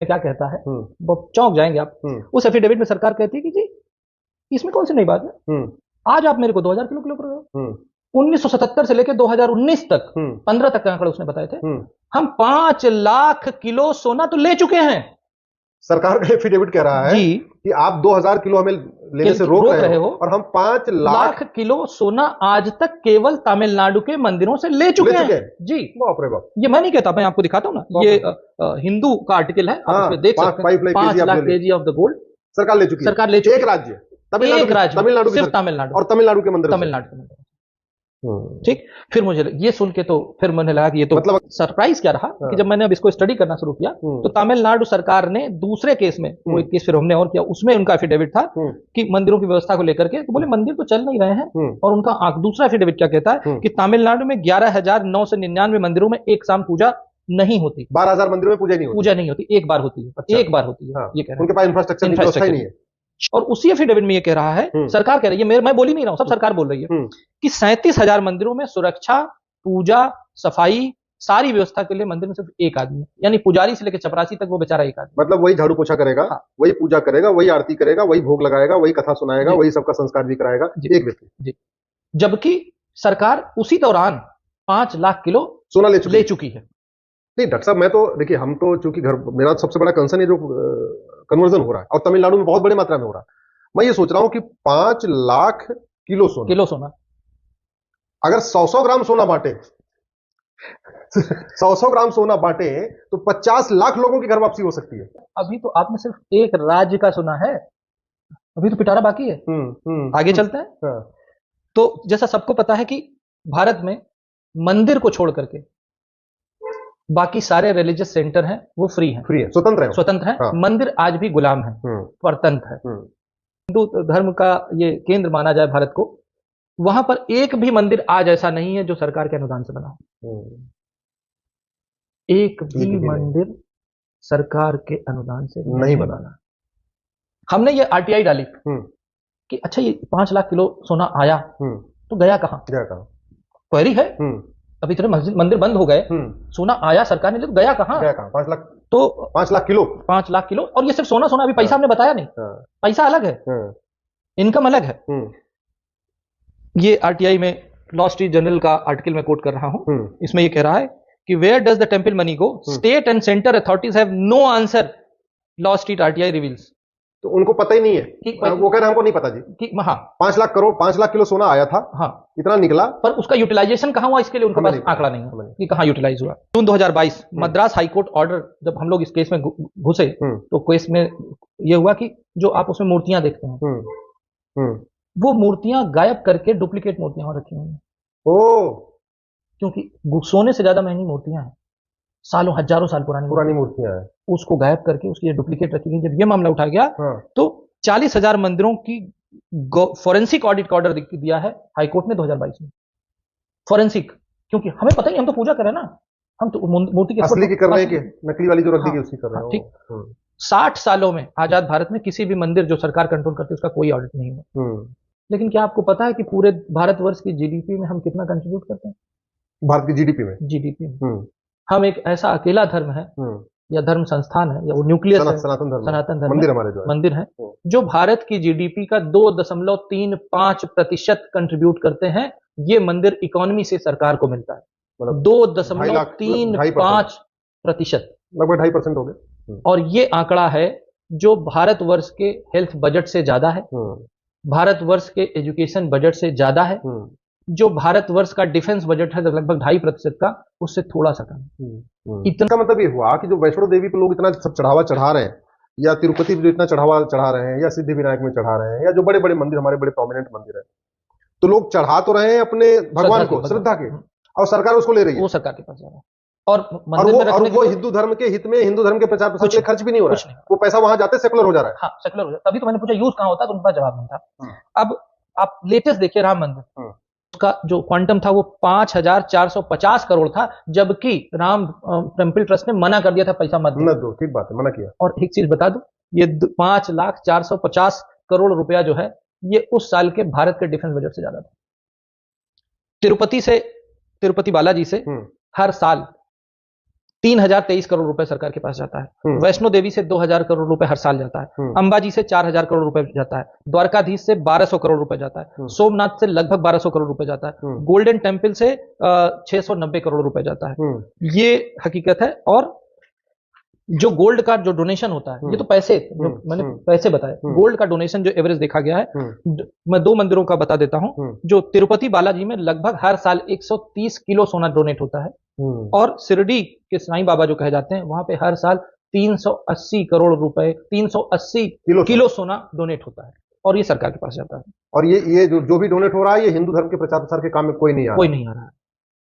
क्या कहता है, वो चौंक जाएंगे आप। उस एफिडेविट में सरकार कहती है कि जी इसमें कौन सी नई बात है, आज आप मेरे को 2000 किलो किलो कर रहे हो। 1977 से लेकर 2019 तक, 15 तक के आंकड़े उसने बताए थे, हम 5 लाख किलो सोना तो ले चुके हैं। सरकार का एफिडेविट कह रहा है जी कि आप 2000 किलो हमें लेने से रोक रहे हो और हम 5 लाख किलो सोना आज तक केवल तमिलनाडु के मंदिरों से ले चुके हैं। जी बाप रे बाप, ये मैं नहीं कहता, मैं आपको दिखाता हूँ ना, ये हिंदू का आर्टिकल है, आप इसमें देख सकते हैं। 5 lakh KG of the gold सरकार ले चुकी है। सरकार ले चुकी है। एक राज्य तमिलनाडु, सिर्फ तमिलनाडु, और तमिलनाडु के मंदिर, तमिलनाडु के मंदिर। ठीक, फिर मुझे ये सुन के तो फिर मुझे लगा कि ये तो मतलब सरप्राइज क्या रहा कि जब मैंने अब इसको स्टडी करना शुरू किया तो तमिलनाडु सरकार ने दूसरे केस में, वो एक केस फिर हमने और किया, उसमें उनका एफिडेविट था कि मंदिरों की व्यवस्था को लेकर के, तो बोले मंदिर तो चल नहीं रहे हैं, और उनका दूसरा एफिडेविट क्या कहता है कि तमिलनाडु में 11,999 मंदिरों में एक शाम पूजा नहीं होती, 12,000 मंदिरों में पूजा नहीं होती, एक बार होती है, एक बार होती है। ये कह रहे हैं उनके पास इंफ्रास्ट्रक्चर नहीं है। और उसी एफिडेविट में ये कह रहा है, सरकार कह रही है, मैं बोल ही नहीं रहा हूं, सब सरकार बोल रही है कि 37,000 मंदिरों में सुरक्षा, पूजा, सफाई, सारी व्यवस्था के लिए मंदिर में सिर्फ एक आदमी है, यानी पुजारी से लेकर चपरासी तक वो बेचारा एक आदमी, मतलब वही झाड़ू पोछा करेगा, वही पूजा करेगा, वही आरती करेगा, वही भोग लगाएगा, वही कथा सुनाएगा, वही सबका संस्कार भी कराएगा, एक व्यक्ति। जबकि सरकार उसी दौरान 5 लाख किलो सोना ले चुकी है। नहीं डॉक्टर साहब, मैं तो देखिए, हम तो चूंकि घर, मेरा सबसे बड़ा कंसर्न है जो कन्वर्जन हो रहा है और तमिलनाडु में बहुत बड़ी मात्रा में हो रहा है। मैं ये सोच रहा हूं कि 5 लाख किलो सोना अगर 100 ग्राम सोना बांटे 100 ग्राम सोना बांटे तो 50 लाख लोगों की घर वापसी हो सकती है। अभी तो आपने सिर्फ एक राज्य का सुना है, अभी तो पिटारा बाकी है। आगे चलते हैं। तो जैसा सबको पता है कि भारत में मंदिर को छोड़ करके बाकी सारे रिलीजियस सेंटर हैं वो फ्री हैं, स्वतंत्र हैं। मंदिर आज भी गुलाम है, परतंत्र है। हिंदू धर्म का ये केंद्र माना जाए भारत को, वहां पर एक भी मंदिर आज ऐसा नहीं है जो सरकार के अनुदान से बना हो। एक भी मंदिर सरकार के अनुदान से नहीं बना। हमने ये आरटीआई डाली कि अच्छा ये 5 लाख किलो सोना आया तो गया कहां, क्वेरी है। अभी इतने मंदिर बंद हो गए, सोना आया सरकार ने, तो गया कहां? 5 लाख, तो 5 लाख किलो, 5 लाख किलो। और ये सिर्फ सोना अभी पैसा हमने बताया नहीं, पैसा अलग है, इनकम अलग है। ये आरटीआई में लॉ स्ट्रीट जर्नल का आर्टिकल में कोट कर रहा हूं, इसमें ये कह रहा है कि where does the temple money go, state and centre authorities have no answer, Wall Street RTI reveals. तो उनको पता ही नहीं है कि वो कह रहे हैं हमको नहीं पता जी कि 5 लाख करोड़ 5 लाख किलो सोना आया था, इतना निकला, पर उसका यूटिलाइजेशन कहां हुआ इसके लिए उनके पास आंकड़ा नहीं है कि कहां यूटिलाइज हुआ। जून 2022 मद्रास हाईकोर्ट ऑर्डर, जब हम लोग इस केस में घुसे तो केस में यह हुआ कि जो आप उसमें मूर्तियां देखते हैं वो मूर्तियां गायब करके डुप्लीकेट मूर्तियां रखी हुई हैं। क्योंकि सोने से ज्यादा महंगी मूर्तियां हैं, सालों हजारों साल पुरानी मूर्तियां हैं, उसको गायब करके उसकी डुप्लीकेट रखी गई। जब ये मामला उठा गया तो 40,000 मंदिरों की फॉरेंसिक ऑडिट का ऑर्डर दिया है हाईकोर्ट ने 2022 में। फॉरेंसिक, क्योंकि हमें पता ही, हम तो पूजा कर रहे हैं ना, हम तो मूर्ति की असली की कर रहे हैं कि नकली वाली जो रख दी गई उसकी कर रहे हैं। ठीक, 60 सालों में आजाद भारत में किसी भी मंदिर जो सरकार कंट्रोल करती है उसका कोई ऑडिट नहीं हुआ। लेकिन क्या आपको पता है कि पूरे भारतवर्ष की जीडीपी में हम कितना कंट्रीब्यूट करते हैं? भारत की जीडीपी में हम एक ऐसा अकेला धर्म है या धर्म संस्थान है या वो न्यूक्लियस है, सनातन धर्म मंदिर हमारे जो मंदिर है जो भारत की जीडीपी का 2.35% कंट्रीब्यूट करते हैं। ये मंदिर इकोनॉमी से सरकार को मिलता है, 2.35%, लगभग 2.5% हो गए। और ये आंकड़ा है जो भारतवर्ष के हेल्थ बजट से ज्यादा है, भारतवर्ष के एजुकेशन बजट से ज्यादा है, जो भारतवर्ष का डिफेंस बजट है लगभग 2.5% का, उससे थोड़ा सा कम। इतना मतलब ये हुआ कि जो वैष्णो देवी पे लोग इतना सब चढ़ावा चढ़ा रहे हैं, या तिरुपति जो इतना चढ़ावा चढ़ा रहे हैं, या सिद्धि विनायक में चढ़ा रहे हैं, या जो बड़े बड़े मंदिर हमारे बड़े प्रोमिनेंट मंदिर है, तो लोग चढ़ा तो रहे हैं अपने भगवान को, श्रद्धा के, और सरकार उसको ले रही है, वो सरकार के पास जा रहा है। और वो हिंदू धर्म के हित में, हिंदू धर्म के प्रचार प्रसार के लिए खर्च भी नहीं हो रहा है, वो पैसा वहां जाते सेकुलर हो जा रहा है। हाँ, सेकुलर हो जाता है। तभी तो मैंने पूछा यूज कहां होता है, तो उनका जवाब नहीं था। अब आप लेटेस्ट देखिए राम मंदिर, उसका जो क्वांटम था वो 5,450 करोड़ था, जबकि राम टेम्पल ट्रस्ट ने मना कर दिया था पैसा मत दो। ठीक बात है, मना किया। और एक चीज बता दूं, ये 5,450 करोड़ रुपया जो है ये उस साल के भारत के डिफेंस बजट से ज्यादा था। तिरुपति बालाजी से हर साल 3023 करोड़ रुपए सरकार के पास जाता है। वैष्णो देवी से 2000 करोड़ रुपए हर साल जाता है। अंबाजी से 4000 करोड़ रुपए जाता है। द्वारकाधीश से 1200 करोड़ रुपए जाता है। सोमनाथ से लगभग 1200 करोड़ रुपए जाता है। गोल्डन टेम्पल से 690 करोड़ रुपए जाता है। ये हकीकत है। और जो गोल्ड का जो डोनेशन होता है, ये तो पैसे जो मैंने पैसे बताए, गोल्ड का डोनेशन जो एवरेज देखा गया है, मैं 2 मंदिरों का बता देता हूं। जो तिरुपति बालाजी में लगभग हर साल 130 किलो सोना डोनेट होता है। और शिरडी के साईं बाबा जो कहे जाते हैं, वहां पे हर साल 380 करोड़ रुपए, 380 किलो सोना डोनेट होता है, और ये सरकार के पास जाता है। और ये जो भी डोनेट हो रहा है, ये हिंदू धर्म के प्रचार प्रसार के काम में कोई नहीं आ रहा है।